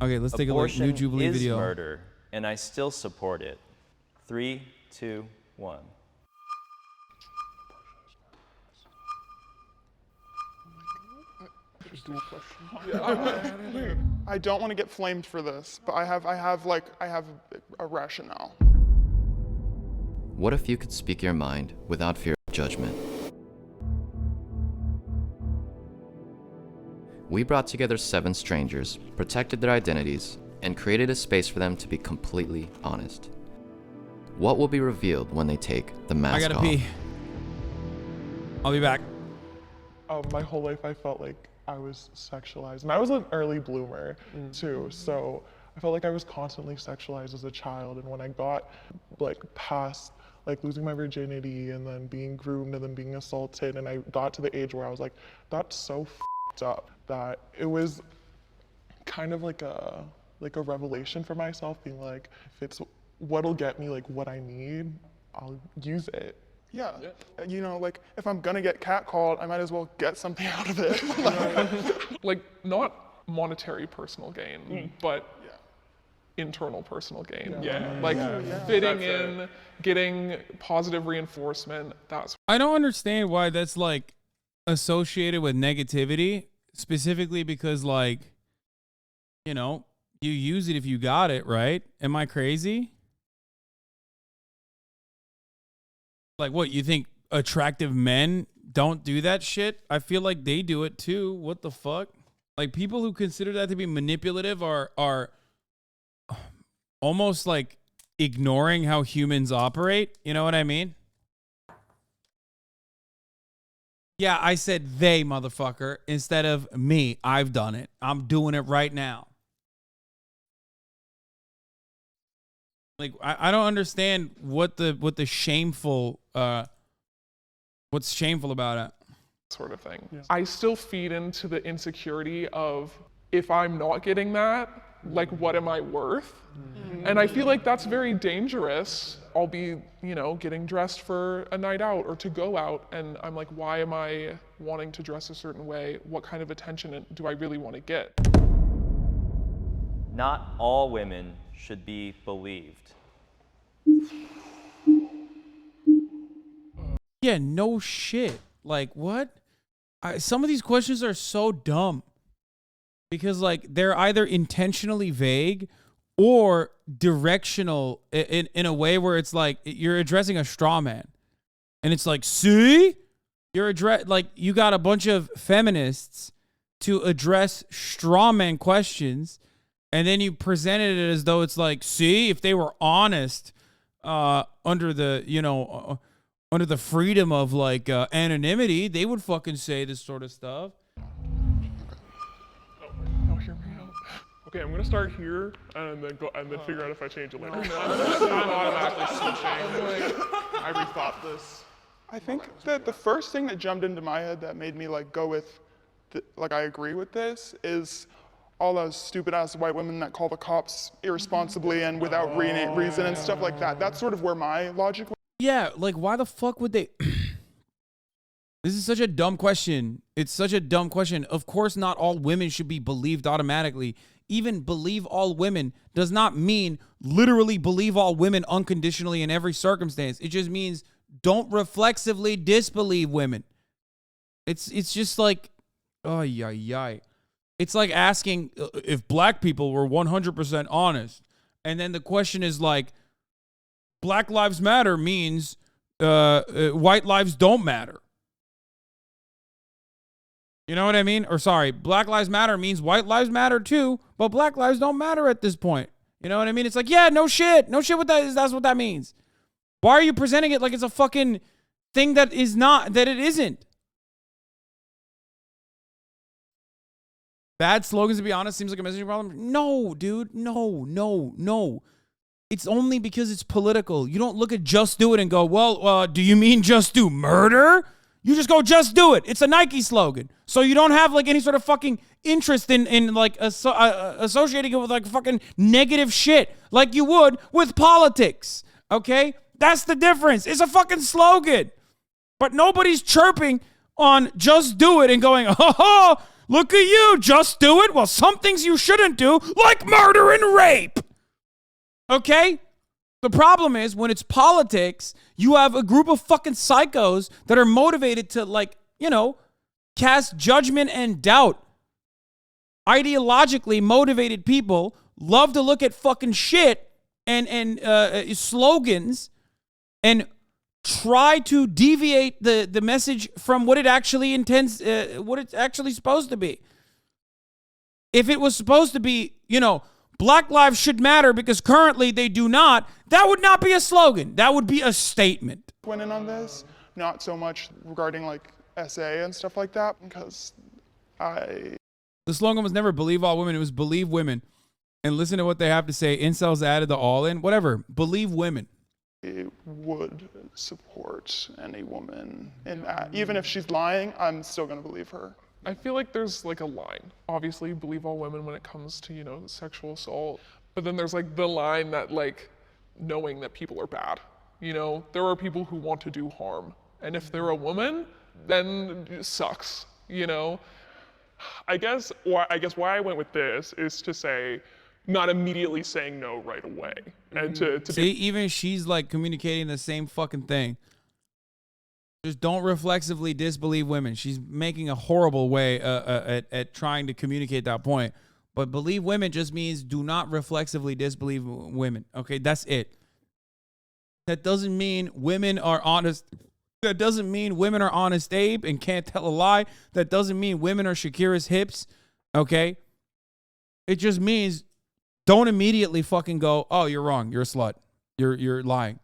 Okay, let's take a look. New Jubilee Abortion is video. murder, and I still support it. 3, 2, 1. I don't want to get flamed for this, but I have a rationale. What if you could speak your mind without fear of judgment? We brought together 7 strangers, protected their identities, and created a space for them to be completely honest. What will be revealed when they take the mask off? I gotta pee. I'll be back. My whole life I felt like I was sexualized, and I was an early bloomer too, so I felt like I was constantly sexualized as a child. And when I got like past like losing my virginity and then being groomed and then being assaulted, and I got to the age where I was like, that's so f***ed up, that it was kind of like a revelation for myself, being like, if it's what'll get me like what I need, I'll use it. Yeah. You know, like if I'm gonna get catcalled, I might as well get something out of it. Like not monetary personal gain, but internal personal gain. Fitting in, getting positive reinforcement. I don't understand why that's like associated with negativity, specifically because like, you know, you use it if you got it, right? Am I crazy? Like what, you think attractive men don't do that shit? I feel like they do it too. What the fuck? Like people who consider that to be manipulative are almost like ignoring how humans operate. You know what I mean? Yeah, I said they, motherfucker, instead of me. I've done it. I'm doing it right now. Like I don't understand what the shameful what's shameful about it. Sort of thing. Yeah. I still feed into the insecurity of if I'm not getting that, like what am I worth? And I feel like that's very dangerous. I'll be, you know, getting dressed for a night out or to go out, and I'm like, why am I wanting to dress a certain way? What kind of attention do I really want to get? Not all women should be believed. Yeah, no shit. Like what? Some of these questions are so dumb because like they're either intentionally vague or directional in a way where it's like you're addressing a straw man. And it's like, see? Like you got a bunch of feminists to address straw man questions, and then you presented it as though it's like, see, if they were honest under the, you know, under the freedom of like anonymity, they would fucking say this sort of stuff. Oh, hear me out. Okay, I'm gonna start here and then go and then figure out if I change it later. I'm automatically switching. I rethought this. I think that the first thing that jumped into my head that made me like go with, like I agree with this, is all those stupid ass white women that call the cops irresponsibly and without reason and stuff like that. That's sort of where my logic was. Yeah, like why the fuck would they? This is such a dumb question. It's such a dumb question. Of course, not all women should be believed automatically. Even believe all women does not mean literally believe all women unconditionally in every circumstance. It just means don't reflexively disbelieve women. It's just like, oh yeah. It's like asking if black people were 100% honest. And then the question is like, Black Lives Matter means white lives don't matter. You know what I mean? Or sorry, Black Lives Matter means white lives matter too, but black lives don't matter at this point. You know what I mean? It's like, yeah, no shit. No shit what that is. That's what that means. Why are you presenting it like it's a fucking thing that is not, that it isn't? Bad slogans, to be honest, seems like a messaging problem. No, dude. No. It's only because it's political. You don't look at Just Do It and go, well, do you mean just do murder? You just go, just do it. It's a Nike slogan. So you don't have like any sort of fucking interest in like associating it with like fucking negative shit like you would with politics. Okay? That's the difference. It's a fucking slogan. But nobody's chirping on Just Do It and going, oh, look at you, just do it. Well, some things you shouldn't do, like murder and rape. Okay? The problem is when it's politics, you have a group of fucking psychos that are motivated to, like, you know, cast judgment and doubt. Ideologically motivated people love to look at fucking shit and slogans and try to deviate the message from what it actually intends, what it's actually supposed to be. If it was supposed to be, you know, Black lives should matter because currently they do not, that would not be a slogan. That would be a statement. Went in on this, not so much regarding like SA and stuff like that, because the slogan was never believe all women. It was believe women. And listen to what they have to say. Incels added the all in. Whatever. Believe women. I would support any woman in that. Even if she's lying, I'm still going to believe her. I feel like there's like a line. Obviously, believe all women when it comes to, you know, sexual assault. But then there's like the line that like knowing that people are bad. You know, there are people who want to do harm. And if they're a woman, then it sucks, you know? I guess why I went with this is to say, not immediately saying no right away. And to see, even she's like communicating the same fucking thing. Just don't reflexively disbelieve women. She's making a horrible way at trying to communicate that point. But believe women just means do not reflexively disbelieve women. Okay, that's it. That doesn't mean women are honest. That doesn't mean women are honest Abe and can't tell a lie. That doesn't mean women are Shakira's hips. Okay? It just means don't immediately fucking go, oh, you're wrong. You're a slut. You're lying.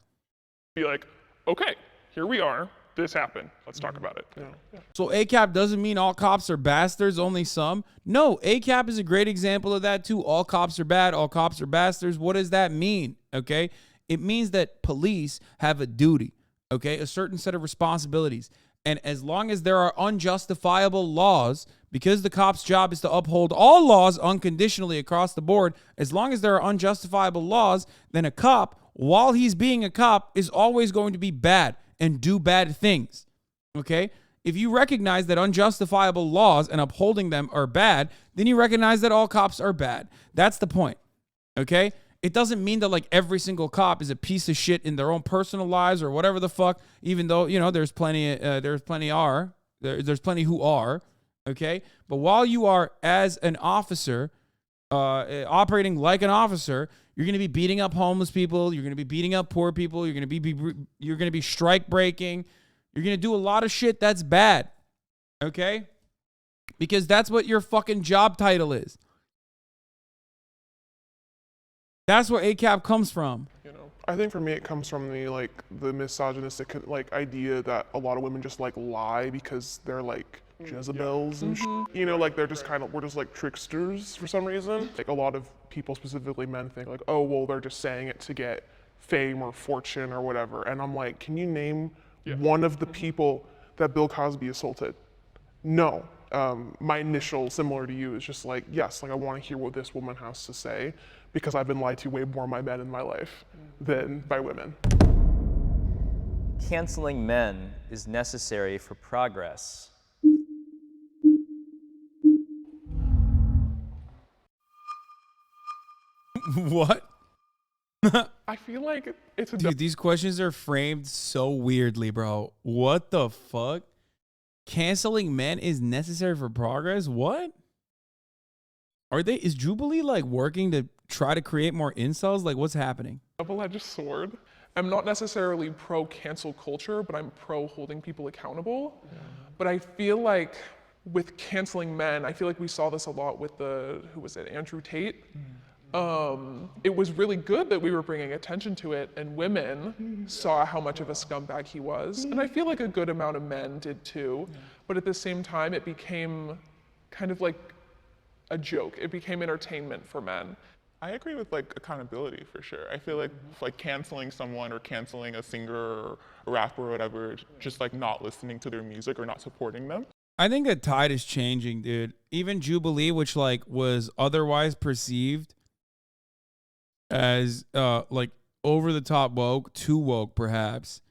be like, okay, here we are. This happened. Let's talk about it. Yeah. So ACAP doesn't mean all cops are bastards, only some. No, ACAP is a great example of that too. All cops are bad, all cops are bastards. What does that mean? Okay? It means that police have a duty, okay? A certain set of responsibilities. And as long as there are unjustifiable laws, because the cop's job is to uphold all laws unconditionally across the board, as long as there are unjustifiable laws, then a cop, while he's being a cop, is always going to be bad and do bad things, okay? If you recognize that unjustifiable laws and upholding them are bad, then you recognize that all cops are bad. That's the point, okay? It doesn't mean that like every single cop is a piece of shit in their own personal lives or whatever the fuck, even though, you know, there's plenty who are, okay? But while you are, as an officer, operating like an officer, you're going to be beating up homeless people. You're going to be beating up poor people. You're going to be strike breaking. You're going to do a lot of shit that's bad. Okay? Because that's what your fucking job title is. That's where ACAP comes from. You know, I think for me it comes from the misogynistic idea that a lot of women just like lie because they're like Jezebels and shit. You know, like they're just we're just like tricksters for some reason. Like a lot of people, specifically men, think like, oh, well, they're just saying it to get fame or fortune or whatever. And I'm like, can you name one of the people that Bill Cosby assaulted? No. My initial, similar to you, is just like, yes, like I want to hear what this woman has to say because I've been lied to way more by men in my life than by women. Canceling men is necessary for progress. What? I feel like it's a Dude, these questions are framed so weirdly, bro. What the fuck? Canceling men is necessary for progress? What? Is Jubilee like working to try to create more incels? Like what's happening? double-edged sword. I'm not necessarily pro cancel culture, but I'm pro holding people accountable. But I feel like with canceling men, I feel like we saw this a lot with Andrew Tate. It was really good that we were bringing attention to it, and women saw how much of a scumbag he was. And I feel like a good amount of men did too. But at the same time, it became kind of like a joke. It became entertainment for men. I agree with like accountability for sure. I feel like canceling someone or canceling a singer or a rapper or whatever, just like not listening to their music or not supporting them. I think the tide is changing, dude. Even Jubilee, which like was otherwise perceived as like over the top woke, too woke perhaps,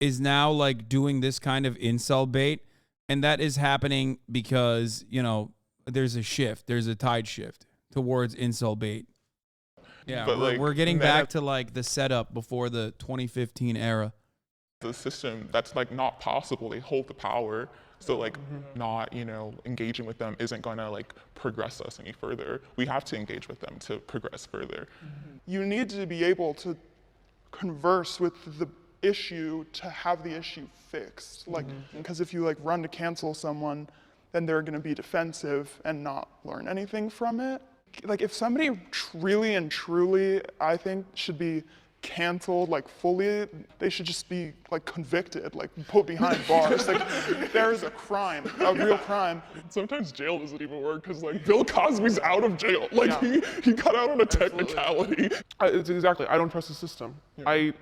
is now like doing this kind of incel bait. And that is happening because, you know, there's a shift. There's a tide shift towards incel bait. Yeah, But, like, we're getting men back have- to like the setup before the 2015 era. The system, that's like not possible. They hold the power. So like not, engaging with them isn't gonna like progress us any further. We have to engage with them to progress further. You need to be able to converse with the issue to have the issue fixed. Like, because if you like run to cancel someone, then they're gonna be defensive and not learn anything from it. Like if somebody really and truly, I think, should be canceled like fully, they should just be like convicted, like put behind bars. Like there is a crime, a real crime. Sometimes jail doesn't even work because like Bill Cosby's out of jail. Like he got out on a technicality. It's exactly, I don't trust the system. I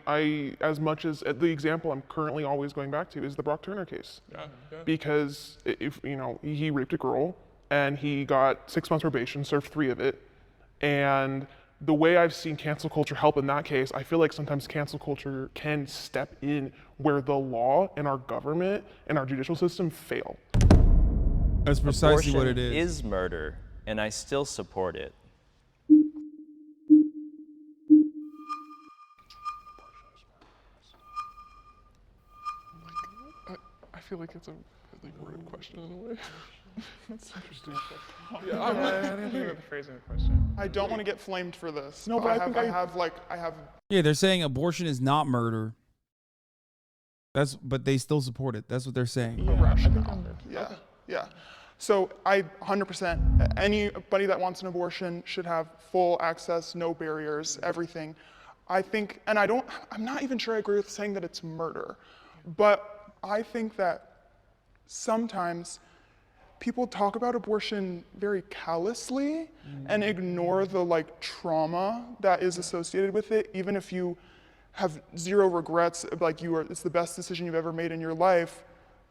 as much as the example I'm currently always going back to is the Brock Turner case. Because if he raped a girl and he got 6 months probation, served 3 of it, and the way I've seen cancel culture help in that case, I feel like sometimes cancel culture can step in where the law and our government and our judicial system fail. That's precisely what it Abortion is. is murder, and I still support it. I feel like it's a really worded question in a way. That's interesting. I didn't think about the phrasing of the question. I don't want to get flamed for this. No, but I have Yeah, they're saying abortion is not murder. But they still support it. That's what they're saying. rationale. Yeah. So I 100%, anybody that wants an abortion should have full access, no barriers, everything. I think, and I'm not even sure I agree with saying that it's murder, but I think that sometimes people talk about abortion very callously and ignore the like trauma that is associated with it, even if you have zero regrets, like it's the best decision you've ever made in your life.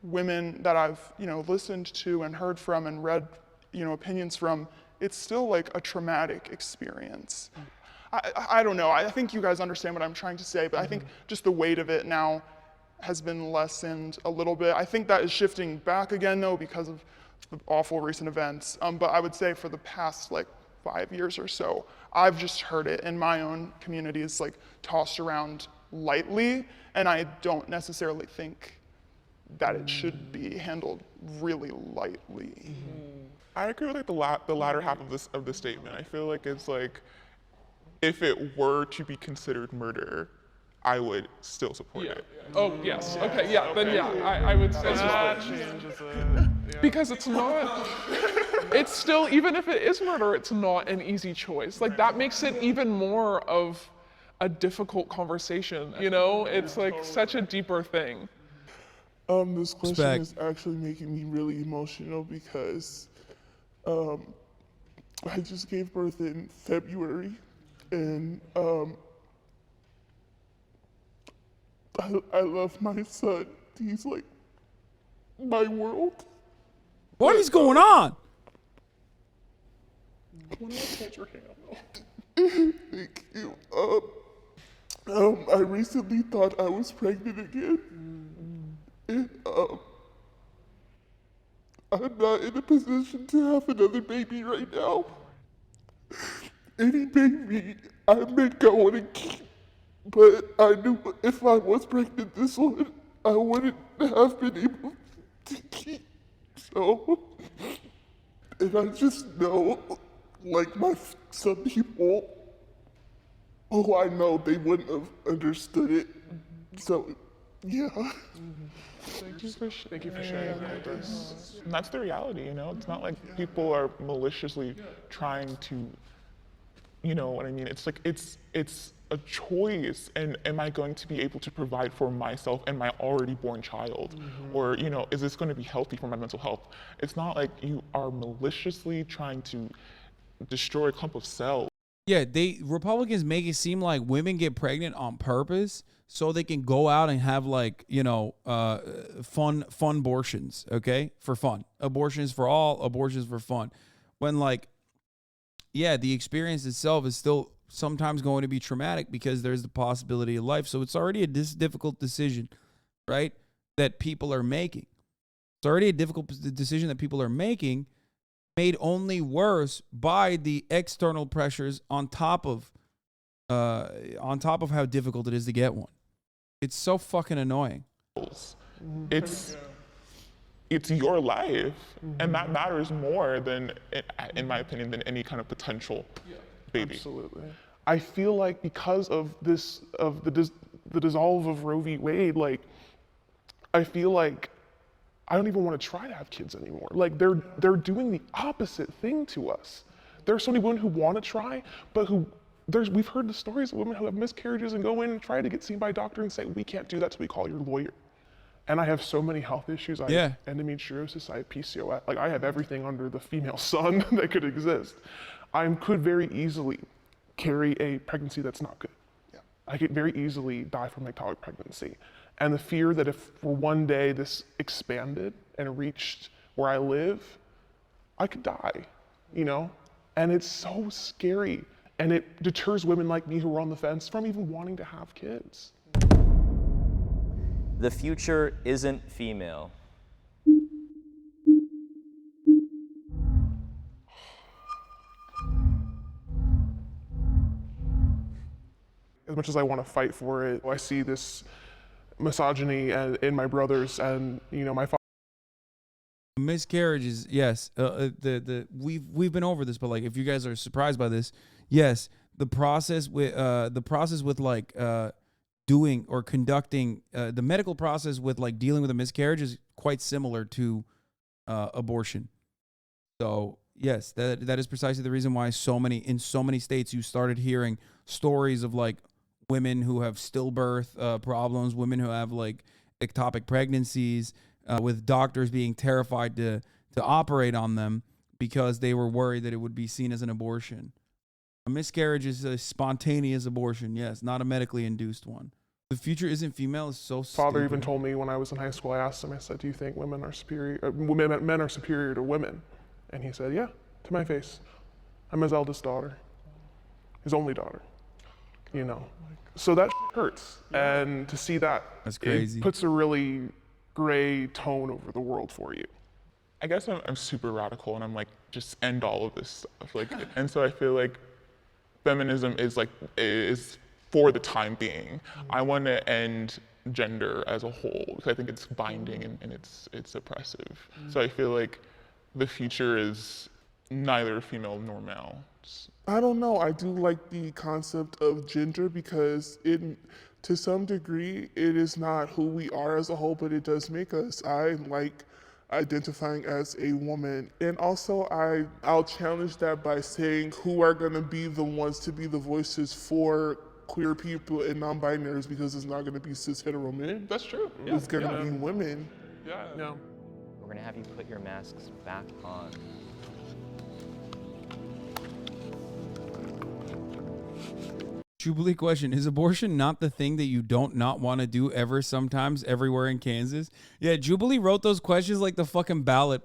Women that I've listened to and heard from and read opinions from, it's still like a traumatic experience. I don't know, I think you guys understand what I'm trying to say, but I think just the weight of it now has been lessened a little bit. I think that is shifting back again though because of the awful recent events. But I would say for the past like 5 years or so, I've just heard it in my own communities like tossed around lightly, and I don't necessarily think that it should be handled really lightly. I agree with like the latter half of the statement. I feel like it's like if it were to be considered murder, I would still support it. Oh, yes. Okay, yeah, then yeah, I would say because it's not, it's still, even if it is murder, it's not an easy choice. Like that makes it even more of a difficult conversation, It's like such a deeper thing. This question Respect. is actually making me really emotional because I just gave birth in February, and I love my son. He's like my world. What is going on? Thank you. I recently thought I was pregnant again, and I'm not in a position to have another baby right now. Any baby I may want to keep, but I knew if I was pregnant this one, I wouldn't have been able to keep. So, and I just know, like some people who I know, they wouldn't have understood it. So, yeah. Thank you for sharing that with us. And that's the reality, It's not like people are maliciously trying to, you know what I mean? It's like, it's a choice, and am I going to be able to provide for myself and my already born child? Or, is this going to be healthy for my mental health? It's not like you are maliciously trying to destroy a clump of cells. Yeah, Republicans make it seem like women get pregnant on purpose so they can go out and have like, fun abortions, okay? For fun. Abortion is for all, abortion is for fun. When like, yeah, the experience itself is still sometimes going to be traumatic because there's the possibility of life. So it's already a difficult decision, right? That people are making. It's already a difficult decision that people are making. made only worse by the external pressures on top of how difficult it is to get one. It's so fucking annoying. It's your life, and that matters more than, in my opinion, than any kind of potential baby. Absolutely. I feel like because of this, of the dissolve of Roe v. Wade, like, I feel like I don't even want to try to have kids anymore. Like, they're doing the opposite thing to us. There are so many women who want to try, but we've heard the stories of women who have miscarriages and go in and try to get seen by a doctor and say, we can't do that, so we call your lawyer. And I have so many health issues. I have endometriosis, I have PCOS. Like, I have everything under the female sun that could exist. I could very easily carry a pregnancy that's not good. Yeah. I could very easily die from ectopic pregnancy. And the fear that if for one day this expanded and reached where I live, I could die, you know? And it's so scary. And it deters women like me who are on the fence from even wanting to have kids. The future isn't female. As much as I want to fight for it, I see this misogyny in my brothers and, you know, my father. Miscarriages, yes. We've been over this, but like, if you guys are surprised by this, yes, the process with like doing or conducting the medical process with like dealing with a miscarriage is quite similar to abortion. So yes, that is precisely the reason why in so many states you started hearing stories of like women who have stillbirth problems, women who have like ectopic pregnancies, with doctors being terrified to operate on them because they were worried that it would be seen as an abortion. A miscarriage is a spontaneous abortion, yes, not a medically induced one. The future isn't female is so Father stupid. even told me when I was in high school, I asked him, I said, do you think men are superior to women? And he said, yeah, to my face. I'm his eldest daughter, his only daughter, you know. So that hurts. And to see that, that's crazy. It puts a really gray tone over the world for you. I guess I'm super radical and I'm like, just end all of this stuff. Like, and so I feel like feminism is for the time being. I want to end gender as a whole because I think it's binding and it's oppressive. So I feel like the future is neither female nor male. I don't know. I do like the concept of gender because to some degree, it is not who we are as a whole, but it does make us. I like identifying as a woman. And also, I'll challenge that by saying who are going to be the ones to be the voices for queer people and non-binaries, because it's not going to be cis hetero men. That's true. It's going to be women. Yeah. No. We're gonna have you put your masks back on. Jubilee question, is abortion not the thing that you don't not want to do ever sometimes everywhere in Kansas? Yeah, Jubilee wrote those questions like the fucking ballot,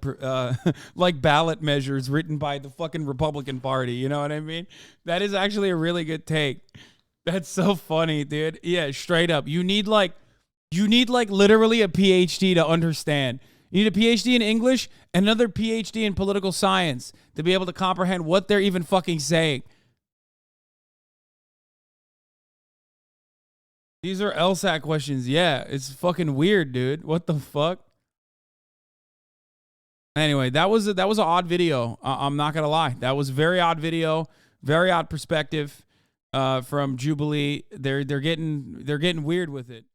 like ballot measures written by the fucking Republican Party. You know what I mean? That is actually a really good take. That's so funny, dude. Yeah, straight up. You need like literally a PhD to understand. You need a PhD in English and another PhD in political science to be able to comprehend what they're even fucking saying. These are LSAT questions. Yeah, it's fucking weird, dude. What the fuck? Anyway, that was an odd video. I'm not gonna lie. That was a very odd video, very odd perspective from Jubilee. They're getting weird with it.